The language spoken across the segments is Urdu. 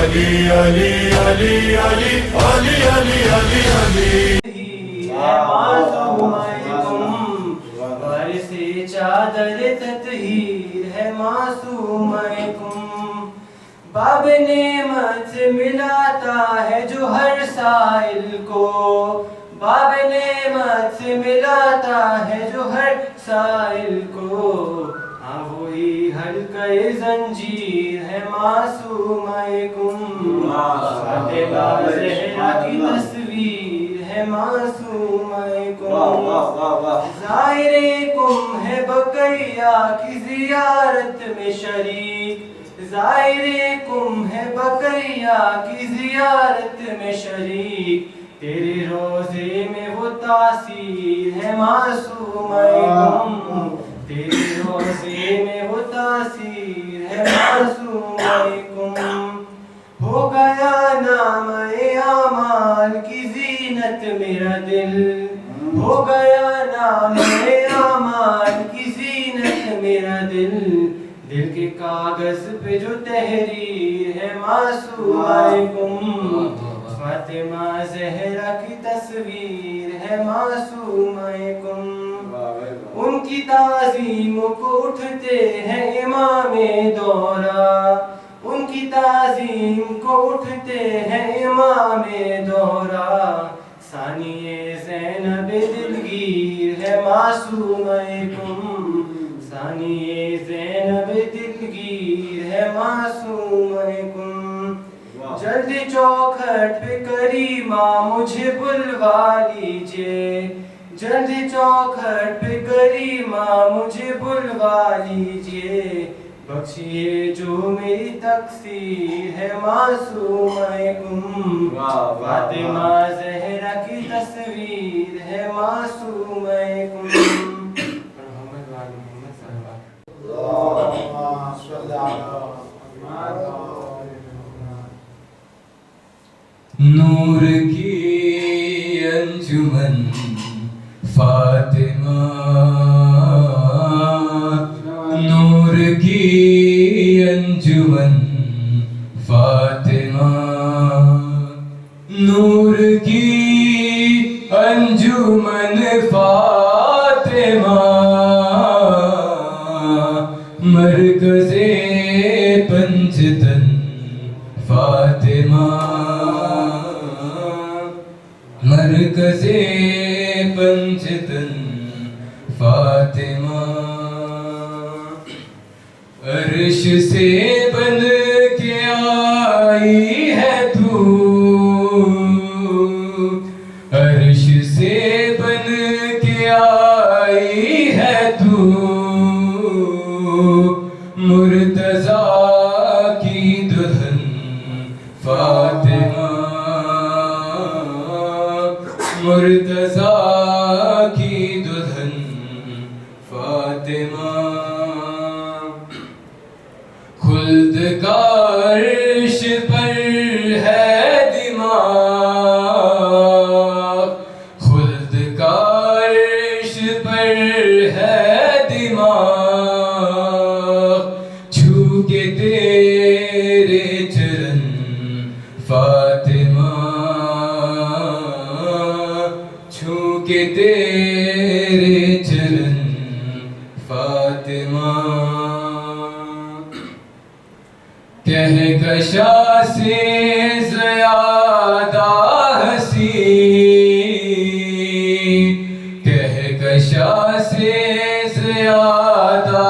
علی علی علی علی علی علی علی علی وارث چادر تطہیر ہے معصومکم باب نعمت ملاتا ہے جو ہر سائل کو باب نعمت ملاتا ہے جو ہر سائل کو ہاں وہی حلقہ زنجیر ہے معصومکم فاطمہ زہرا کی تصویر ہے معصومکم زائرکم ہے بقیہ کی زیارت میں شریک زائرکم ہے بقیہ کی زیارت میں شریک تیرے روزے میں وہ تاثیر ہے معصومکم تیرے روزے میں وہ تاثیر ہے معصومکم ہو گیا نام اعمال کی زینت میرا دل ہو گیا نام اعمال کی زینت میرا دل دل کے کاغذ پہ جو تحریر ہے معصومکم فاطمہ زہرا کی تصویر ہے معصومکم ان کی تعظیم کو اٹھتے ہیں امام دورہ ان کی تعظیم کو اٹھتے ہیں امام دورہ ثانی زینب دلگیر ہے معصومکم ثانی زینب دلگیر ہے معصومکم جلد چوکھٹ پہ کریمہ مجھے بلوا لیجئے جلد چوکھٹ پہ کریمہ مجھے بلوا لیجئے بخشیے جو میری تقصیر ہے معصومکم فاطمہ زہرا کی تصویر ہے معصومکم نور کی انجمن فاطمہ نور کی انجمن فاطمہ نور کی انجمن فاطمہ مرکز پنجتن فاطمہ مرکز پنجتن فاطمہ عرش سے بن کے آئی ہے تو عرش سے بن کے آئی ہے تو مرتضیٰ کی دلہن فاطمہ مرتضیٰ کی دلہن فاطمہ خلد کا عرش پر ہے دماغ خلد کا عرش پر ہے دماغ چھو کے تیرے چرن فاطمہ چھو کے تیرے چرن فاطمہ کہکشاں سے زیادہ ہنسی کہکشاں سے زیادہ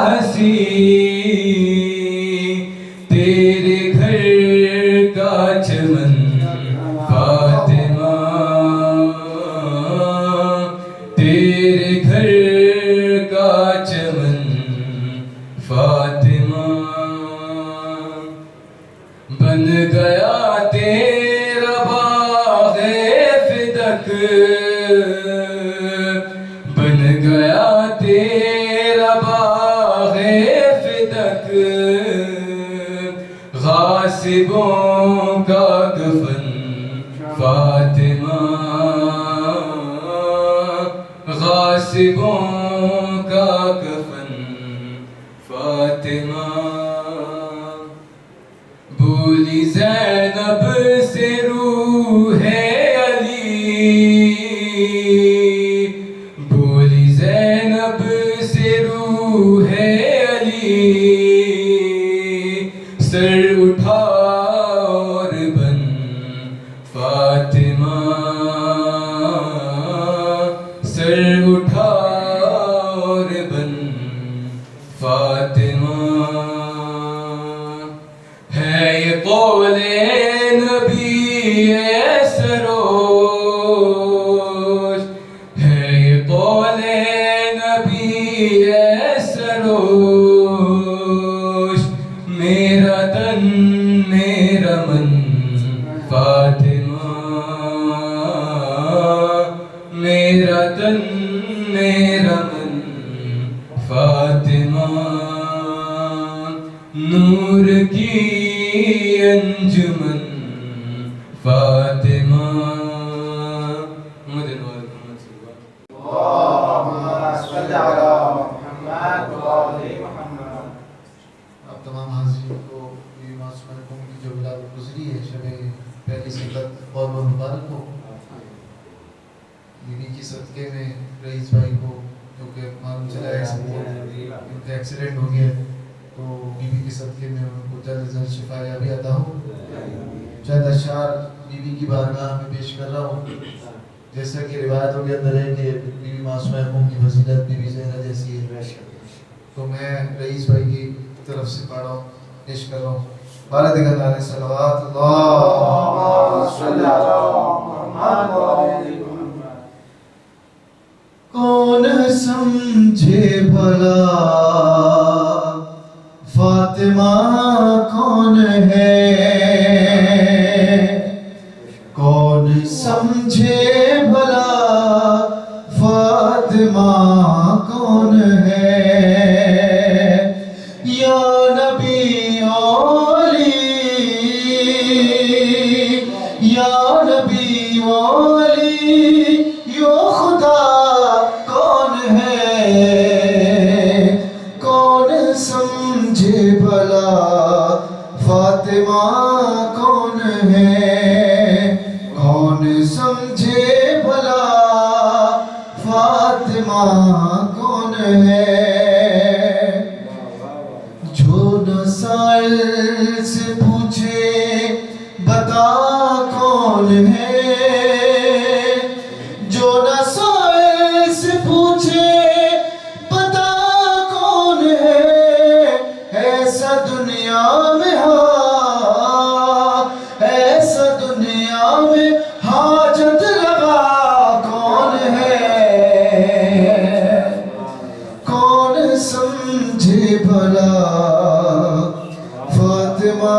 ہنسی تیرے گھر کا چمن فاطمہ تیرے گھر کا چمن فاطمہ بن گیا تیرا باغ فدق بن گیا تیرا باغ فدق غاصبوں کا کفن فاطمہ غاصبوں کا کفن فاطمہ بولی زینب سے روح علی، بولی زینب سے روح علی، سر اٹھا اور بن فاطمہ، سر اٹھا اور بن فاطمہ، ہے یہ قول نبی اے سروش، ہے یہ قول نبی اے سروش، میرا تن میرا من فاطمہ، میرا تن میرا من فاطمہ، نور کی انجمن فاطمہ۔ آپ تمام حاضرین کو یہ معصومہ قوم کی جو ولادت گزری ہے شب پہلی سبت بہت بہت مبارک ہو۔ بیوی کی صدقے میں رئیس بھائی کو جو کہ معلوم چلا ہے ان کا ایکسیڈنٹ ہو گیا، تو بیوی کی صدقے میں ان کو جلد از جلد شفا یابی عطا ہو۔ چند اشعار بیوی کی بارگاہ میں پیش کر رہا ہوں، جیسا کہ روایتوں کے اندر ہے کہ بیوی معصومہ قوم کی فضیلت بیوی زینب جیسی ہے، تو میں رئیس بھائی کی طرف سے پڑھ رہا ہوں، پیش کر رہا ہوں۔ بارہ دیگر نعرے صلوات اللہ صلی اللہ کون سمجھے بھلا فاطمہ کون ہے، کون سمجھے بھلا فاطمہ کون ہے، یا نبی اولی، یا نبی اولی، یا خدا کون ہے، کون سمجھے بھلا فاطمہ کون ہے، کون سمجھے بھلا فاطمہ کون ہے، جو نہ سائل سے پوچھے بتا کون ہے، جو نہ سائل سے پوچھے بتا کون ہے، ایسا دنیا میں ایسا دنیا میں حاجت لگا کون ہے، کون سمجھے بھلا فاطمہ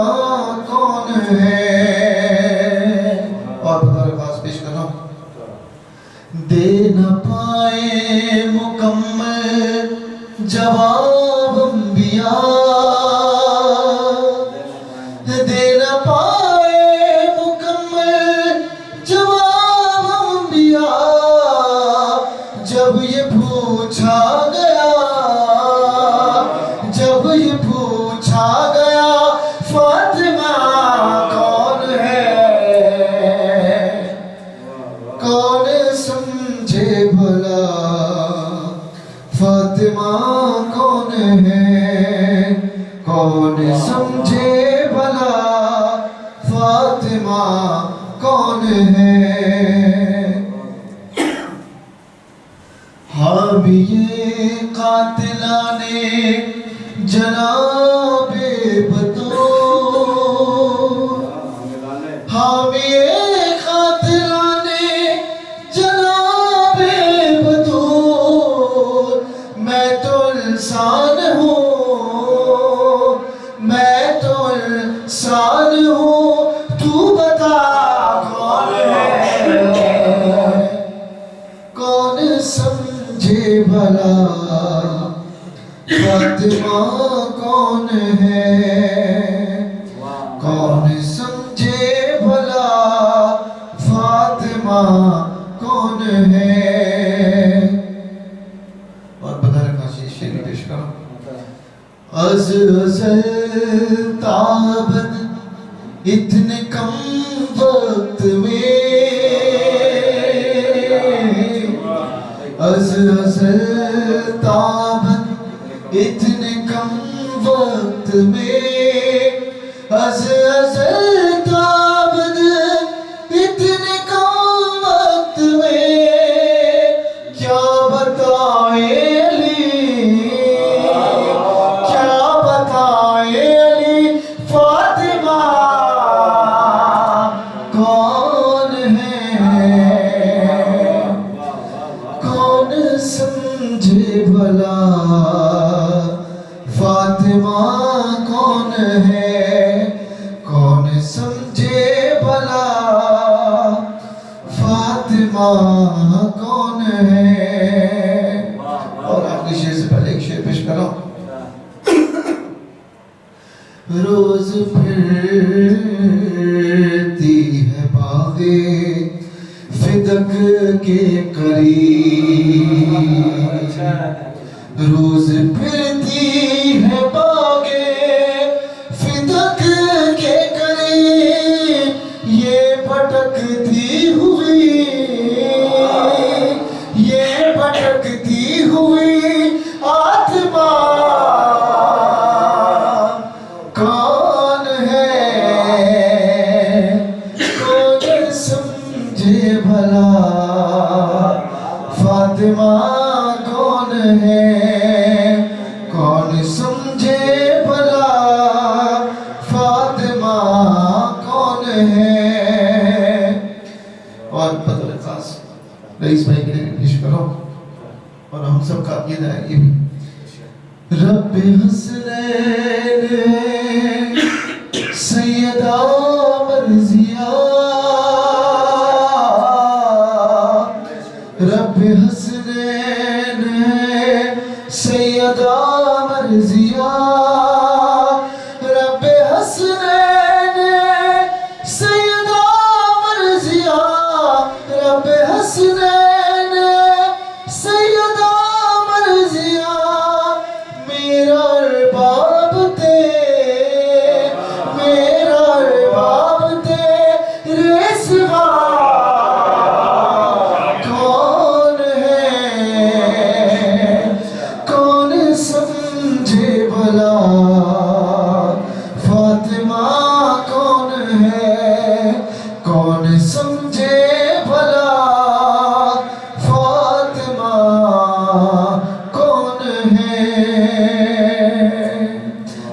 کون ہے۔ اور بطور خاص پیش کر رہا ہوں، دے نہ پائے مکمل جواب انبیاء، دے نہ پائے مکمل جواب انبیاء، جب یہ پوچھا گیا، جب یہ پوچھا گیا فاطمہ کون ہے، کون سمجھے بھلا فاطمہ کون ہے، کون سمجھے بھلا فاطمہ کون ہے، حامی قاتلان جناب بطور، حامی قاتلان جناب بطور، میں تو انسان ہوں، میں تو انسان ہوں، تو بتا کون ہے، کون سمجھے بھلا فاطمہ کون ہے، کون سمجھے بھلا فاطمہ کون ہے۔ اور بتا رکھا شیئر پیش کرو، از ازل تابد اتنے کم وقت میں از ازل تابد اتنے کم وقت میں از ازل تابد اتنے کم وقت میں کیا بتائے علی کیا بتائے علی فاطمہ کون ہے کون سمجھے بھلا فاطمہ کون ہے کون سمجھے بھلا فاطمہ کون ہے. اور آخری شعر سے پہلے ایک شعر پیش کرو. روز پھرتی ہے باغے فدق کے قریب روز پھرتی ہے باغے فدق کے قریب یہ بھٹکتی ہوئی یہ بھٹکتی ہوئی آتما کون ہے کون سمجھے بھلا فاطمہ کون ہے کون سمجھے بھلا فاطمہ کون ہے. اور بطور خاص رئیس بھائی کے لیے پیش کرو اور ہم سب کا عقیدہ ہے یہ بھی. رب حسنین سیدہ مرضیہ رب حسنین سیدہ مرضیہ رب حسنین سیدہ مرضیہ رب حسنین سیدہ مرضیہ میرا ارباب میرا ارباب تیرے سوا کون ہے کون سمجھے بھلا فاطمہ کون ہے کون سمجھے بھلا فاطمہ کون ہے.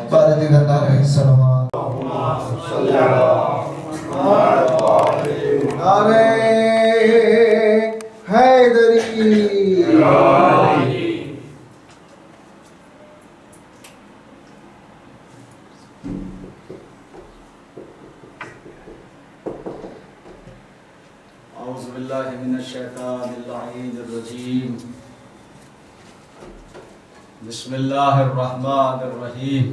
بارد گندہ رہے سلام نعرہ حیدری. اعوذ باللہ من الشیطان اللعین الرجیم بسم اللہ الرحمن الرحیم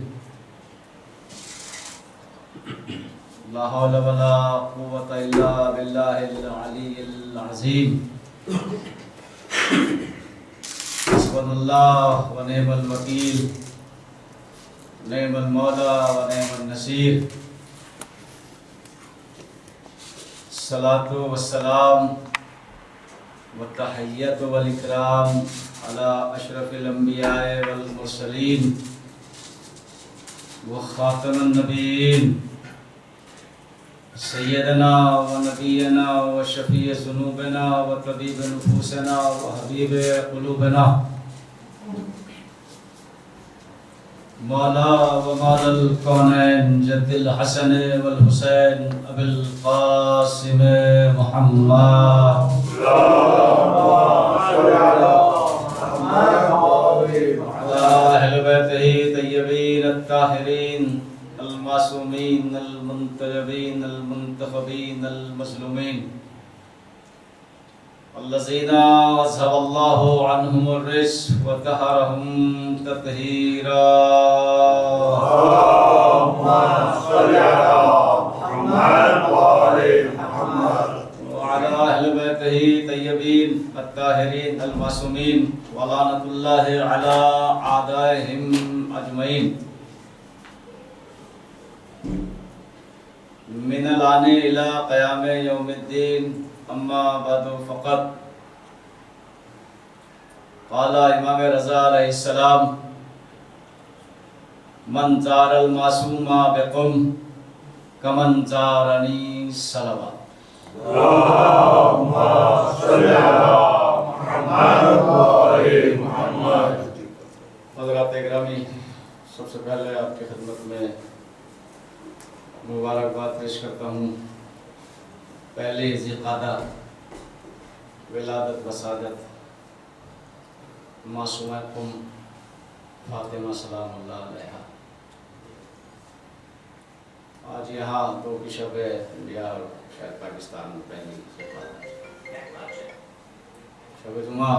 لا حول ولا قوة الا باللہ العلی العظیم. حسبنا اللہ و نعم الوکیل نعم المولا و نعم النصیر. الصلاة والسلام والتحیت والاکرام علی اشرف الانبیاء والمرسلین وخاتم النبیین سیدنا و نبینا و شفیع ذنوبنا و طبیب نفوسنا و حبیب قلوبنا مولا و مولا الکونین جد الحسن والحسین ابی القاسم محمد وعلى اہل بیتہ طیبین الطاہرین المعصومین المنتجبین المنتخبین المظلومین الذین اذهب اللہ عنہم الرجس وطہرہم تطہیرا. اللہم صل علی محمد وعلی محمد وعلى اہل بیتہ طیبین الطاہرین المعصومین ولعنۃ اللہ علی اعدائہم اجمعین. من الآن إلى قيام يوم الدين أما بعد فقط قال امام رضا علیہ السلام من زار المعصوم بقم کمن زارنی صلوات اللهم صل على محمد. حضرات گرامی، سب سے پہلے آپ کی خدمت میں مبارکباد پیش کرتا ہوں پہلی ذی قعدہ ولادت وسادت معصومہ قم فاطمہ سلام اللہ علیہا. آج یہاں تو کی شب ہے، انڈیا اور شاید پاکستان میں پہلی ذی قعدہ شب جمعہ.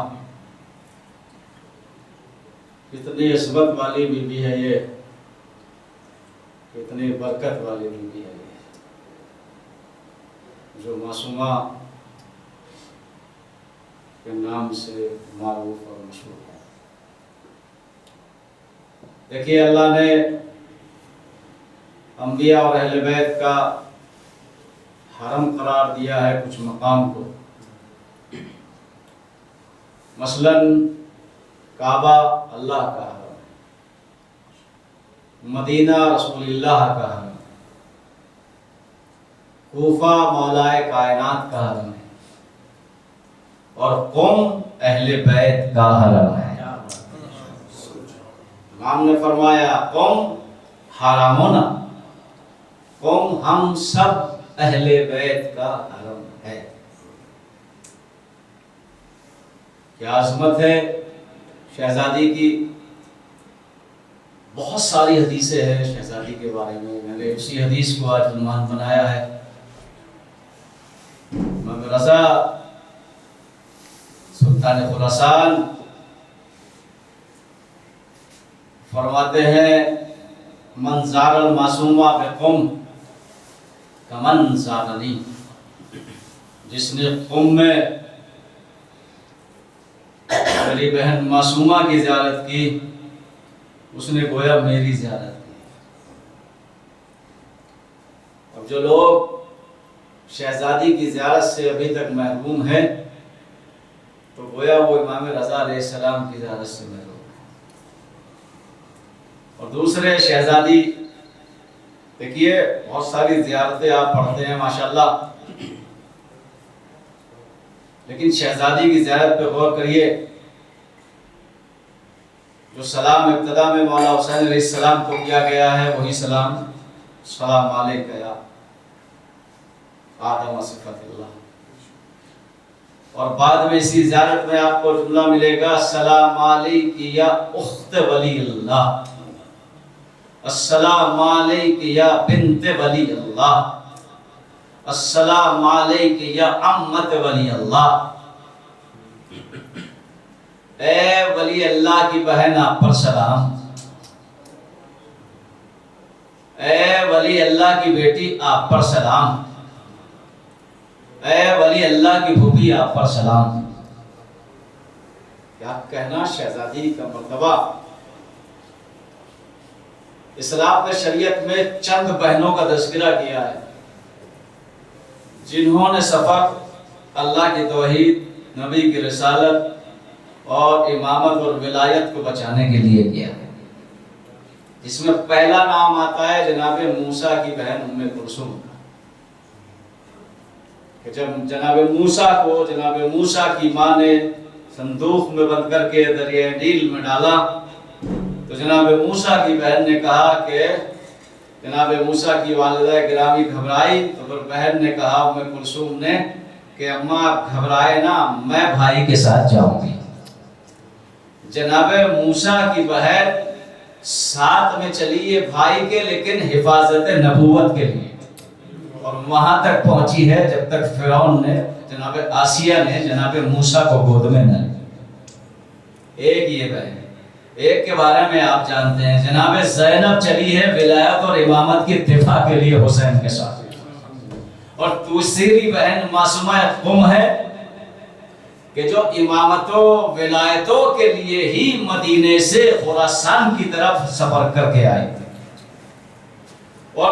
کتنی عصمت والی بی بی ہے یہ، کتنی برکت والی بی بی ہے یہ، جو معصومہ کے نام سے معروف اور مشہور ہے. دیکھیے، اللہ نے انبیاء اور اہل بیت کا حرم قرار دیا ہے کچھ مقام کو. مثلاً کعبہ اللہ کا حرم، مدینہ رسول اللہ کا حرم، کوفہ مولائے کائنات کا حرم ہے، اور قم اہل بیت کا حرم ہے. امام نے فرمایا قم حرامنا، قم ہم سب اہل بیت کا حرم ہے. کیا عظمت ہے شہزادی کی. بہت ساری حدیثیں ہیں شہزادی کے بارے میں نے اسی حدیث کو آج عنوان بنایا ہے. امام رضا سلطان خراسان فرماتے ہیں من زار المعصومہ بقم کمن زارنی. جس نے قم میں میری بہن معصومہ کی زیارت کی، اس نے گویا میری زیارت کی. اب جو لوگ شہزادی کی زیارت سے ابھی تک محروم ہیں تو گویا وہ امام رضا علیہ السلام کی زیارت سے محروم ہے. اور دوسرے شہزادی، دیکھیے بہت ساری زیارتیں آپ پڑھتے ہیں ماشاءاللہ، لیکن شہزادی کی زیارت پہ غور کریے. جو سلام ابتدا میں مولا حسین علیہ السلام کو کیا گیا ہے وہی سلام سلام علیک یا آدم صفت اللہ. اور بعد میں اسی زیارت میں آپ کو جملہ ملے گا السلام علیک یا اخت ولی اللہ، السلام علیک یا بنت ولی اللہ، السلام علیک یا عمت ولی اللہ. اے ولی اللہ کی بہن آپ پر سلام، اے ولی اللہ کی بیٹی آپ پر سلام، اے ولی اللہ کی بھوبی آپ پر سلام. کیا کہنا شہزادی کا مرتبہ. اسلام نے شریعت میں چند بہنوں کا تذکرہ کیا ہے جنہوں نے سفر اللہ کی توحید، نبی کی رسالت اور امامت اور ولایت کو بچانے کے لیے کیا ہے. جس میں پہلا نام آتا ہے جناب موسیٰ کی بہن ام کلثوم. کہ جب جناب موسیٰ کی ماں نے صندوق میں بند کر کے دریائے نیل میں ڈالا تو جناب موسیٰ کی بہن نے کہا کہ جناب موسیٰ کی والدہ گرامی گھبرائی تو پھر بہن نے کہا ام کلثوم نے کہ اماں آپ گھبرائے نا، میں بھائی کے ساتھ جاؤں گی. جناب موسیٰ کی بہن ساتھ میں چلی ہے بھائی کے، لیکن حفاظت نبوت کے لیے، اور وہاں تک پہنچی ہے جب تک فرعون نے جناب آسیہ نے جناب موسیٰ کو گود میں نہ لیا. ایک یہ بہن. ایک کے بارے میں آپ جانتے ہیں جناب زینب چلی ہے ولایت اور امامت کی دفاع کے لیے حسین کے ساتھ، اور دوسری بہن معصومہ قم ہے کہ جو امامتوں ولایتوں کے لیے ہی مدینے سے خراسان کی طرف سفر کر کے آئی. اور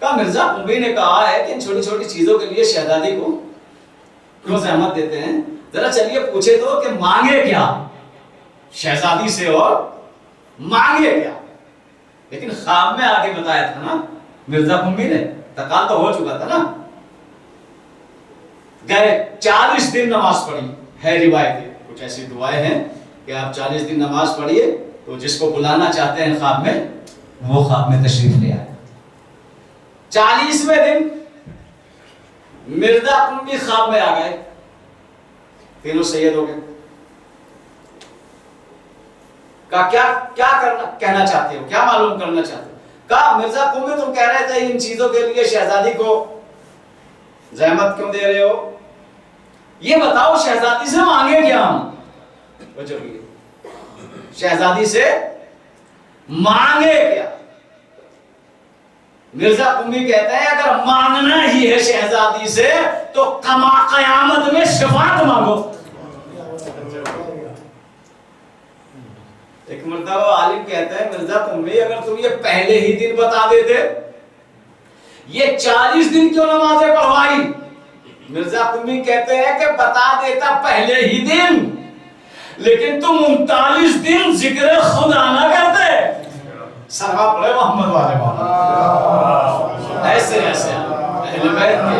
کہا مرزا قمبی نے کہا ہے کہ ان چھوٹی چھوٹی چیزوں کے لیے شہزادی کو کیوں زحمت دیتے ہیں؟ ذرا چلیے پوچھے تو کہ مانگے کیا شہزادی سے اور مانگے کیا؟ لیکن خواب میں آگے بتایا تھا نا مرزا قمبی نے، تقال تو ہو چکا تھا نا. گئے 40 دن نماز پڑھی ہے، روایتیں کچھ ایسی دعائیں ہیں کہ آپ 40 دن نماز پڑھیے تو جس کو بلانا چاہتے ہیں خواب میں وہ خواب میں تشریف لے آئے. 40ویں دن مرزا قمبی خواب میں آ گئے، تینوں سید ہو گئے. کہا کیا کہنا چاہتے ہو، کیا معلوم کرنا چاہتے ہو؟ کہا مرزا قمبی تم کہہ رہے تھے ان چیزوں کے لیے شہزادی کو زحمت کیوں دے رہے ہو، یہ بتاؤ شہزادی سے مانگے کیا ہم؟ شہزادی سے مانگے کیا؟ مرزا قمبی کہتے ہیں اگر مانگنا ہی ہے شہزادی سے تو قیامت میں شفاعت مانگو. ایک مرتبہ عالم کہتا ہے مرزا قمبی اگر تم یہ پہلے ہی دن بتا دیتے، یہ 40 دن کیوں نمازیں پڑھوائی؟ مرزا قمبی کہتے ہیں کہ بتا دیتا پہلے ہی دن، لیکن تم 39 دن ذکر خدا نہ کرتے. سرما پڑے محمد والے ایسے ایسے اہل بیت کے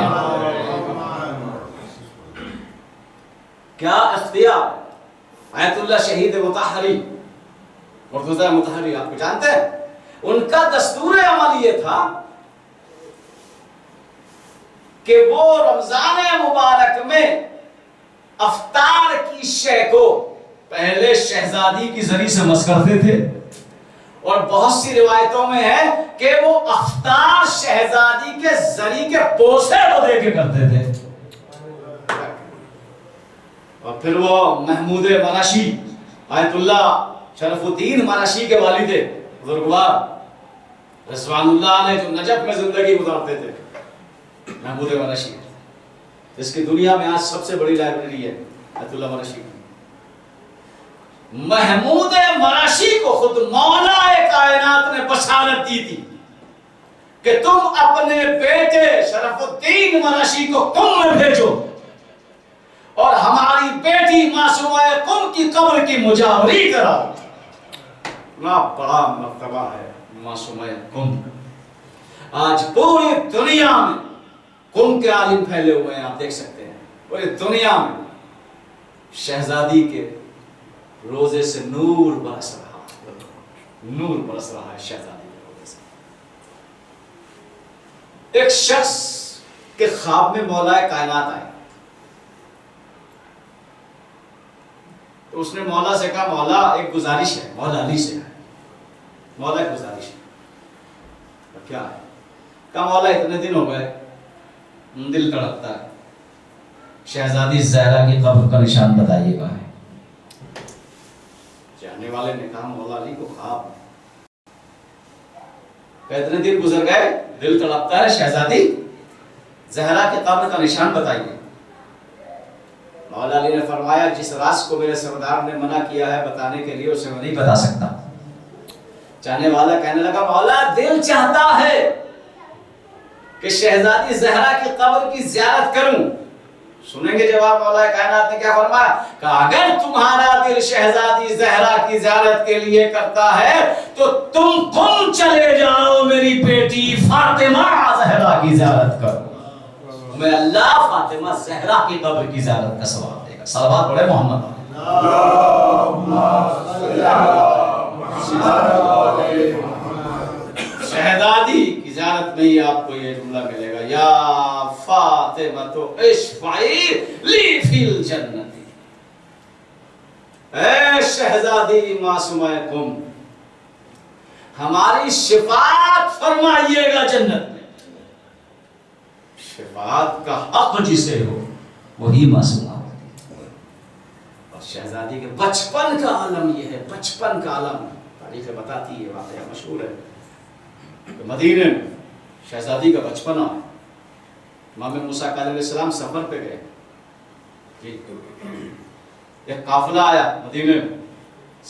کیا اختیار. آیت اللہ شہید مطہری، مرتضی مطہری آپ کو جانتے ہیں، ان کا دستور عمل یہ تھا کہ وہ رمضان مبارک میں افطار کی شے کو پہلے شہزادی کی ذریعے سے مس کرتے تھے، اور بہت سی روایتوں میں ہے کہ وہ افطار شہزادی کے ذریعے کے بوسے کو دے کے کرتے تھے. اور پھر وہ محمود مراشی، آیت اللہ شرف الدین مراشی کے والد بزرگوار رضوان اللہ علیہ جو نجف میں زندگی گزارتے تھے، محمود مراشی جس کی دنیا میں آج سب سے بڑی لائبریری ہے آیت اللہ مراشی. محمود مراشی کو خود مولا کائنات نے بشارت دی تھی کہ تم اپنے بیٹے شرف الدین مراشی کو قم میں بھیجو اور ہماری بیٹی معصومہ قم کی قبر کی مجاوری کراؤ. اتنا بڑا مرتبہ ہے معصومہ قم. آج پوری دنیا میں قم کے عالم پھیلے ہوئے ہیں، آپ دیکھ سکتے ہیں پوری دنیا میں شہزادی کے روزے سے نور برس رہا ہے، نور برس رہا ہے شہزادی کے روزے سے. ایک شخص کے خواب میں مولا کائنات آئے تو اس نے مولا سے کہا مولا ایک گزارش ہے، مولا علی سے ہے، مولا ایک گزارش ہے. کیا ہے؟ کہا مولا اتنے دن ہو گئے دل تڑپتا ہے، شہزادی زہرا کی قبر کا نشان بتائیے گا. جانے والے نے کہا مولا علی کو خواب اتنے دن گزر گئے، دل تڑپتا ہے، شہزادی زہرا کی قبر کا نشان بتائیے. مولا علی نے فرمایا جس راز کو میرے سردار نے منع کیا ہے بتانے کے لیے اسے میں نہیں بتا سکتا. جانے والا کہنے لگا مولا دل چاہتا ہے کہ شہزادی زہرا کی قبر کی زیارت کروں. سنیں گے جواب مولا کائنات نے کیا فرمایا کہ اگر تمہارا دل شہزادی زہرا کی زیارت کے لیے کرتا ہے تو تم قم چلے جاؤ، میری بیٹی فاطمہ زہرا کی زیارت کرو، تمہیں اللہ فاطمہ زہرا کی قبر کی زیارت کا ثواب دے گا. صلوات پڑھے محمد. شہزادی کی زیارت میں ہی آپ کو یہ جملہ ملے گا یا فاطمہ اشفعی لی فی الجنت. اے شہزادی معصومہ قم ہماری شفاعت فرمائیے گا جنت میں. شفاعت کا حق جسے ہو وہی معصومہ ہوتی ہے. اور شہزادی کے بچپن کا عالم یہ ہے، بچپن کا عالم. تاریخ بتاتی ہے، واقعہ مشہور ہے مدینے میں شہزادی کا بچپنا. امام موسیٰ علیہ السلام سفر پہ گئے، ایک قافلہ آیا مدینے میں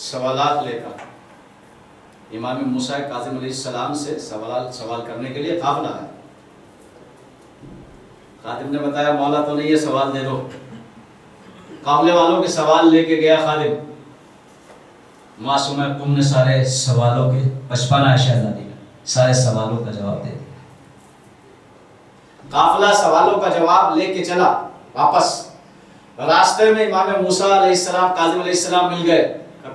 سوالات لے کر. امام موسیٰ کاظم علیہ السلام سے سوال کرنے کے لیے قافلہ ہے. خادم نے بتایا مولا تو نہیں ہے، سوال دے دو. قافلے والوں کے سوال لے کے گیا خادم. معصومہ قم نے سارے سوالوں کے 55 شہزادی میں سارے سوالوں کا جواب دے دیا. قافلہ سوالوں کا جواب لے کے چلا واپس. راستے میں امام موسیٰ علیہ السلام کاظم علیہ السلام مل گئے.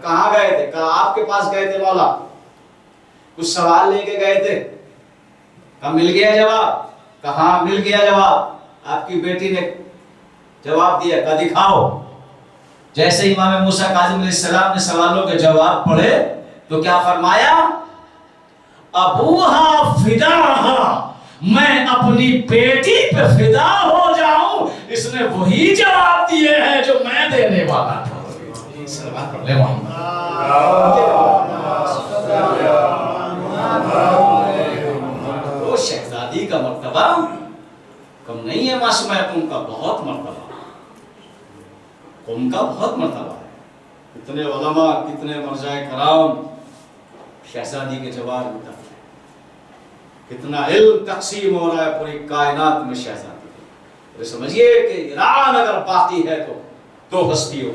کہاں گئے تھے؟ کہا آپ کے پاس گئے تھے مولا، کچھ سوال لے کے گئے تھے. کہا مل گیا جواب؟ کہاں مل گیا جواب. آپ کی بیٹی نے جواب دیا. کہا دکھاؤ. جیسے امام موسیٰ کاظم علیہ السلام نے سوالوں کے جواب پڑھے تو کیا فرمایا؟ ابوہا فداہا، میں اپنی بیٹی پہ فدا ہو جاؤں، اس نے وہی جواب دیے ہیں جو میں دینے والا تھا. سلوات پڑھ لے محمد. وہ شہزادی کا مرتبہ کم نہیں ہے معصومہ قم کا، بہت مرتبہ. قم کا بہت مرتبہ ہے. کتنے علماء، کتنے مرجع کرام شہزادی کے جواب میں دفن ہے. کتنا علم تقسیم ہو رہا ہے پوری کائنات میں شہزادی. تو سمجھیے کہ ایران اگر باقی ہے تو دو ہستیوں،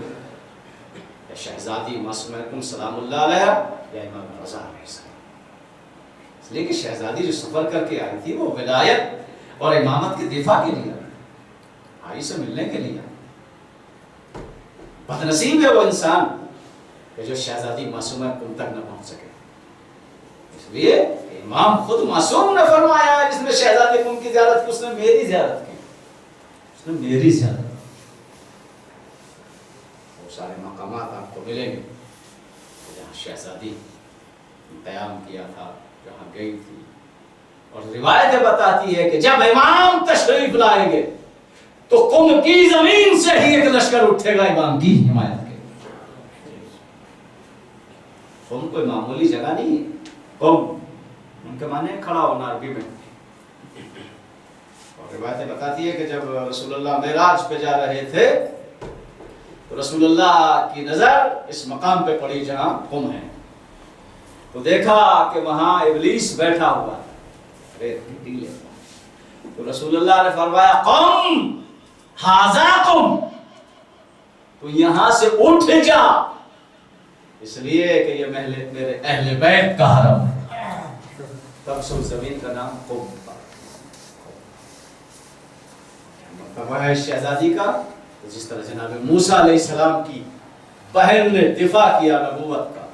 شہزادی معصومہ قم سلام اللہ علیہ یا امام رضا علیہ السلام. اس لیے کہ شہزادی جو سفر کر کے آئی تھی وہ ولایت اور امامت کے دفاع کے لیے آئی سے ملنے کے لیے. بدنصیب ہے وہ انسان کہ جو شہزادی معصومہ قم تک نہ پہنچ سکے. اس لیے امام خود معصوم نے فرمایا جس نے شہزادی قم کی زیارت کی اس نے میری زیارت کی، اس نے میری زیارت. وہ سارے مقامات آپ کو ملیں گے جہاں شہزادی قیام کیا تھا، جہاں گئی تھی. اور روایتیں بتاتی ہے کہ جب امام تشریف لائیں گے تو قم کی زمین سے ہی ایک لشکر اٹھے گا امام کی حمایت کے. قم کوئی معمولی جگہ نہیں ہے. قم ان کے معنی کھڑا ہونا عربی میں. اور روایتیں بتاتی ہے کہ جب رسول اللہ معراج پہ جا رہے تھے تو رسول اللہ کی نظر اس مقام پہ پڑی جہاں قم ہے، تو دیکھا کہ وہاں ابلیس بیٹھا ہوا ہے. تو رسول اللہ نے فرمایا قم ہاذا قم، تو یہاں سے اٹھ جا، اس لیے کہ یہ میرے اہل بیت کا حرم ہے. تب سے زمین کا نام قم پڑا. مرتبہ ہے شہزادی کا. جس طرح جناب موسیٰ علیہ السلام کی بہن نے دفاع کیا نبوت کا،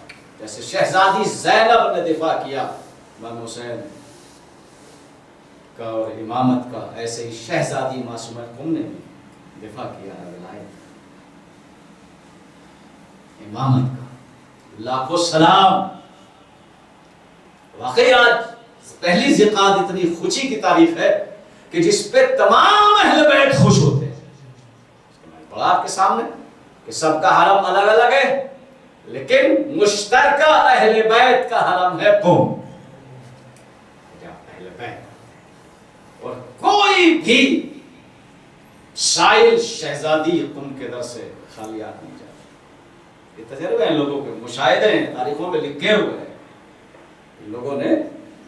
جیسے شہزادی زینب نے دفاع کیا امام حسین کا اور امامت کا، ایسے ہی شہزادی معصومہ قم نے بھی دفاع کیا ہے ولایت امامت کا. لاکھوں سلام. واقعی آج پہلی ذقات اتنی خوشی کی تاریخ ہے کہ جس پہ تمام اہل بیت خوش ہوتے ہیں. پڑھا آپ کے سامنے کہ سب کا حرم الگ الگ ہے لیکن مشترکہ اہل بیت کا حرم ہے قم. اہل بیت اور کوئی بھی سائل شہزادی قم کے در سے خالیات نہیں جاتا. یہ تجربے ہیں لوگوں کے، مشاہدے ہیں، تاریخوں میں لکھے ہوئے ہیں. لوگوں نے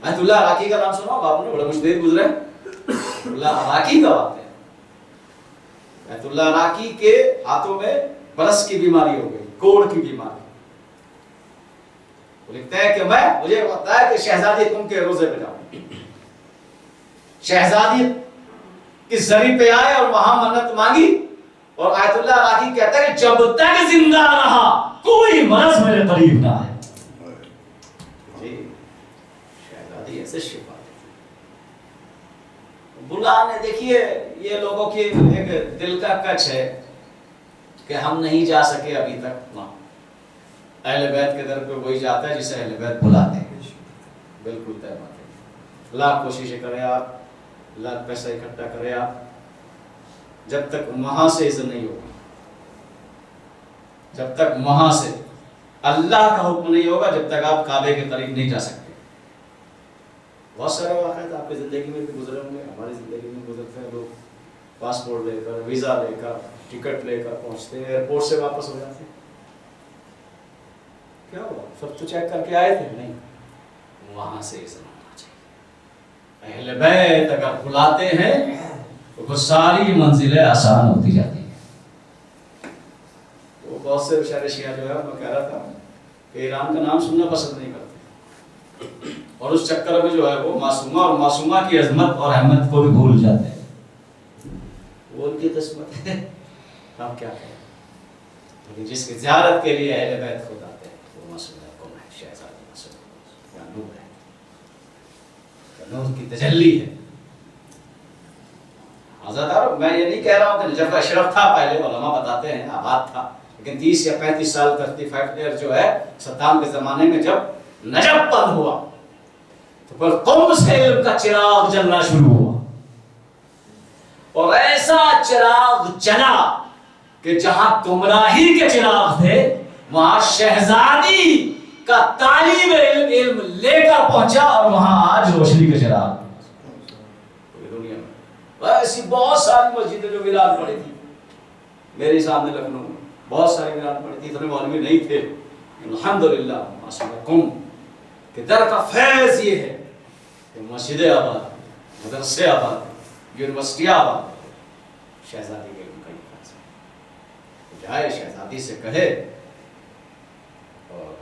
آیت اللہ عراقی کا نام سنا ہوگا آپ نے، بڑے مجتہد گزرے. آیت اللہ عراقی کا واقعہ ہے. آیت اللہ عراقی کے ہاتھوں میں برس کی بیماری ہو گئی، کوڑ کی بیماری. وہ لکھتے ہیں کہ مجھے پتا ہے کہ شہزادی قم کے روزے پہ جاؤں. شہزادی کی زری پہ آئے اور وہاں منت مانگی اور آیت اللہ عراقی کہتا ہے کہ جب تک زندہ رہا کوئی مرض میرے قریب نہ آئے. جی شہزادی ایسے شفا. بلانے دیکھیے یہ لوگوں کی ایک دل کا کچھ ہے کہ ہم نہیں جا سکے ابھی تک. اہل بیت کے در پہ وہی جاتا ہے جسے اہل بیت بلاتے ہیں. بالکل طے بات ہے. لاکھ کوششیں کریں آپ، لاکھ پیسہ اکٹھا کریں آپ، جب تک وہاں سے عزت نہیں ہوگی، جب تک وہاں سے اللہ کا حکم نہیں ہوگا، جب تک آپ کعبے کے قریب نہیں جا سکتے. بہت سارے واقعات آپ کی زندگی میں بھی گزرے ہوں گے، ہماری زندگی میں گزرتے ہیں. لوگ پاسپورٹ لے کر، ویزا لے کر، ٹکٹ لے کر پہنچتے ہیں، ایئرپورٹ سے واپس ہو جاتے ہیں. کیا ہوا؟ سب تو چیک کر کے آئے تھے؟ نہیں. وہاں سے اذن ہونا چاہیے۔ اہل بیت اگر بلاتے ہیں تو پھر ساری منزلیں آسان ہوتی جاتی ہیں۔ وہ بہت سے بیچارے شیعہ جو ہے میں کہہ رہا تھا کہ ایران کا نام سننا پسند نہیں کرتے، اور اس چکر میں جو ہے وہ معصومہ اور معصومہ کی عظمت اور اہمیت کو بھی بھول جاتے ہیں۔ وہ ان کی قسمت ہے، ہم کیا کہیں۔ لیکن جس کی زیارت کے لیے اہل بیت خود آتے ہیں وہ معصوم کون ہے؟ شہزادی معصوم یا نور ہے، یا نور کی تجلی ہے۔ آزادار میں یہ نہیں کہہ رہا ہوں کہ نجف اشرف تھا، پہلے علماء بتاتے ہیں آباد تھا، لیکن 30 یا 35 سال 35 ایئر جو ہے صدام کے زمانے میں جب نجف بند ہوا تو پھر قم سے علم کا چراغ جلنا شروع ہوا، اور ایسا چراغ جلا کہ جہاں گمراہی کے چراغ تھے وہاں شہزادی کا طالب علم لے کر پہنچا، اور وہاں آج روشنی کے چراغ۔ پوری دنیا میں ایسی بہت ساری مسجدیں جو ویران پڑی تھی، میرے سامنے لکھنؤ میں بہت ساری ویران پڑی تھی، اتنے مولوی نہیں تھے، الحمدللہ معصوم کہ در کا فیض یہ ہے کہ مسجدیں آباد، مدرسے آباد، یونیورسٹیاں آباد، شہزادی کے علم کا ہی فیض ہے۔ جائے شہزادی سے کہے، اور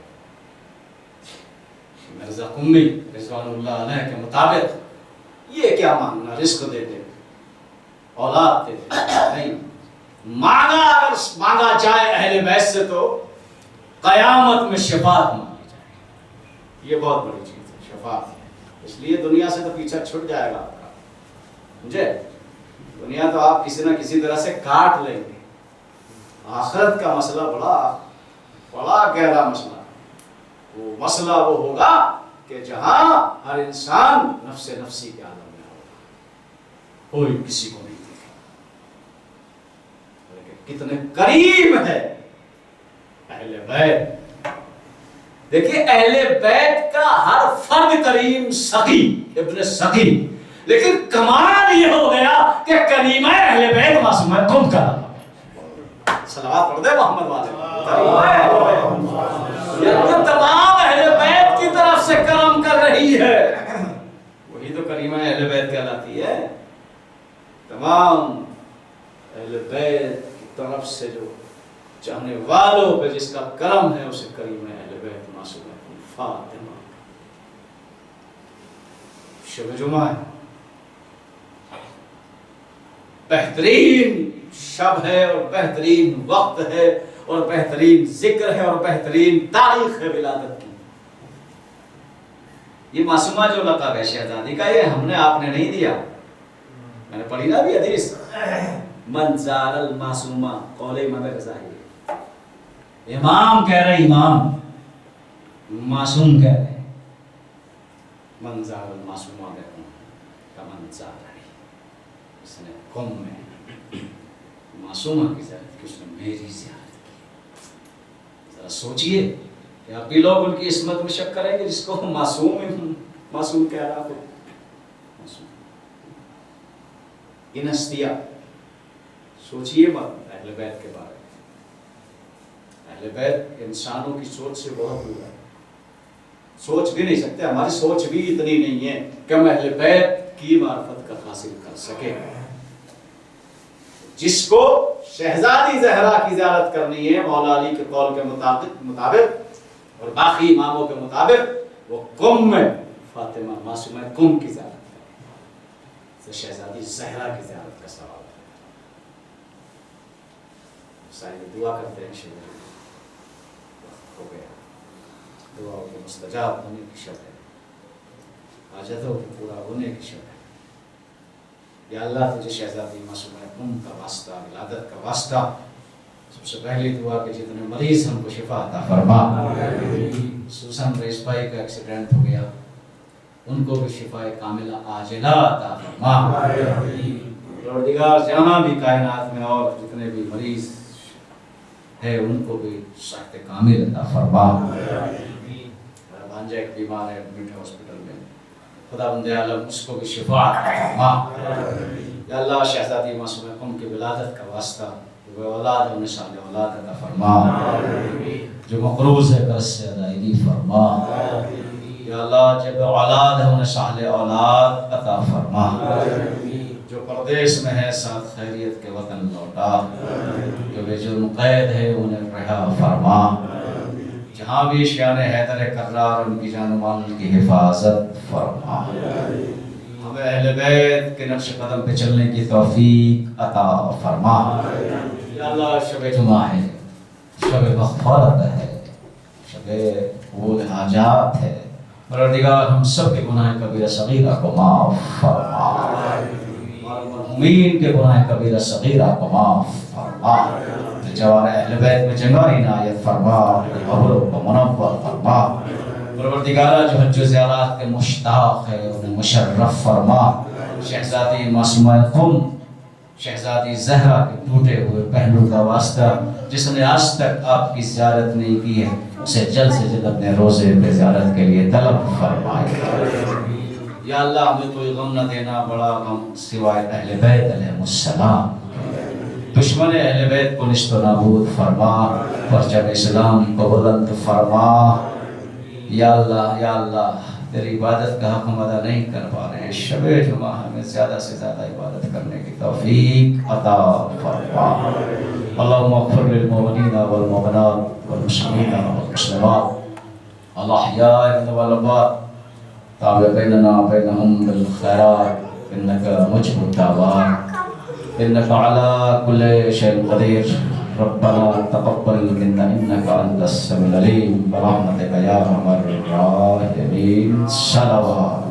مرزا قمی رضوان اللہ علیہ کے مطابق یہ کیا مانگنا، رزق دے دے، اولاد دے دے، نہیں مانگا، اگر مانگا جائے اہل بیت سے تو قیامت میں شفاعت مانگی جائے، یہ بہت بڑی چیز ہے شفاعت۔ اس لیے دنیا سے تو پیچھا چھٹ جائے گا آپ کا، سمجھے؟ دنیا تو آپ کسی نہ کسی طرح سے کاٹ لیں گے، آخرت کا مسئلہ بڑا گہرا مسئلہ۔ وہ مسئلہ وہ ہوگا کہ جہاں ہر انسان نفس نفسی کے عالم میں ہوگا، کوئی کسی کو نہیں دیکھے، لیکن کتنے قریب ہے اہل بیت۔ دیکھیے اہل بیت کا ہر فرد کریم سخی ابن سخی، لیکن کمال یہ ہو گیا کہ کریمہ اہل بیت معصومہ کم کا صلوات پڑھ دے محمد والے، یہ تمام اہل بیت کی طرف سے کرم کر رہی ہے، وہی تو کریمہ اہل بیت کہلاتی ہے۔ تمام اہل بیت کی طرف سے جو چاہنے والوں پہ جس کا کرم ہے اسے کریمہ اہل بیت معصومہ فاطمہ۔ شب جمعہ ہے، بہترین شب ہے اور بہترین وقت ہے اور بہترین ذکر ہے اور بہترین تاریخ ہے ولادت کی۔ یہ معصومہ جو لقب ہے شہزادی کا، یہ ہم نے آپ نے نہیں دیا، میں نے پڑھی نا بھی حدیث، من زار المعصومہ قول امام رضائی، امام کہہ رہے، امام معصوم کہہ رہے، من زار المعصومہ کا من زار رہی، اس نے قوم میں معصومہ کی زیارت کی، اس نے میری زیارت کی۔ ذرا سوچئے کہ آپ بھی لوگ ان کی عصمت میں شک کریں گے جس کو معصوم کہہ رہا ہو۔ ان ہستیاں سوچئے مت اہل بیت کے بارے میں۔ اہل بیت انسانوں کی سوچ سے بہت دور ہے، سوچ بھی نہیں سکتے، ہماری سوچ بھی اتنی نہیں ہے کہ ہم اہل بیت کی معرفت کا حاصل کر سکے۔ جس کو شہزادی زہرا کی زیارت کرنی ہے مولا علی کے قول کے مطابق اور باقی اماموں کے مطابق، وہ قم میں فاطمہ معصومہ قم کی زیارت ہے، شہزادی زہرا کی زیارت کا سوال ہے۔ سارے دعا کرتے ہیں، شہزادی ہو گیا، دعاؤں کے مستجاب ہونے کی شب ہے، حاجتوں کے پورا ہونے کی شب ہے۔ یا اللہ تجھے شہزادی معصومہ قم کا واسطہ، ولادت کا واسطہ، سب سے پہلی دعا کہ جتنے مریض ہم کو شفا عطا فرما، خصوصاً رئیس بھائی کا ایکسیڈنٹ ہو گیا، ان کو بھی شفا کاملہ عاجلہ عطا فرما۔ پروردگار جہاں بھی کائنات میں اور جتنے بھی مریض ہے ان کو بھی صحت کامل عطا فرما۔ میرا بھانجا ایک بیمار ہے، ایڈمٹ ہے ہاسپٹل میں، خدا بند عالم اس کو بھی شفا عطا فرما۔ یا اللہ شہزادی معصومہ قم کی ولادت کا واسطہ، وہ اولاد انہیں صالح اولاد عطا فرما، جو مقروض ہے قرض سے ادائیگی فرما۔ یا اللہ جب اولاد ہے انہیں صالح اولاد عطا فرما، جو پردیس میں ہے ساتھ خیریت کے وطن لوٹا، جو بے جرم قید ہے انہیں رہا فرما، جہاں بھی شیان حیدر کرار ان کی جان و مال کی حفاظت فرما، ہمیں اہل بیت کے نقش قدم پہ چلنے کی توفیق عطا فرما۔ یا اللہ شب جمعہ ہے، شب مغفرت ہے، شب قبول حاجات ہے، پروردگار ہم سب کے گناہ کبیرہ صغیرہ کو معاف فرما، مرحومین کے گناہ کبیرہ صغیرہ کو معاف فرما، جوار اہل بیت میں جنگاری عنایت فرما، قبروں کو منور فرما، پروردگارہ جو حج و زیارات کے مشتاق ہے انہیں مشرف فرما، شہزادی معصومہ قم شہزادی زہرا کے ٹوٹے ہوئے پہلو کا واسطہ جس نے آج تک آپ کی زیارت نہیں کی ہے اسے جلد سے جلد اپنے روزے پہ زیارت کے لیے طلب فرمائے۔ یا اللہ ہمیں کوئی غم نہ دینا بڑا غم سوائے اہل بیت علیہ السلام، دشمن اہل بیت کو نشت و نابود فرما، پرچم اسلام کو بلند فرما۔ یا اللہ تیری عبادت کا حق ہم ادا نہیں کر پا رہے ہیں، شب جمعہ ہمیں زیادہ سے زیادہ عبادت کرنے کی توفیق عطا فرما۔ اللہم اغفر للمؤمنین والمؤمنات والمسلمین والمسلمات الاحیاء والاموات، تابع بیننا بینہم بالخیرات انکا مجب الدعوات انکا علی کل شیء قدیر، ربنا تقبل منا انك انت السميع العليم برحمتك يا ارحم الراحمين۔ صلوات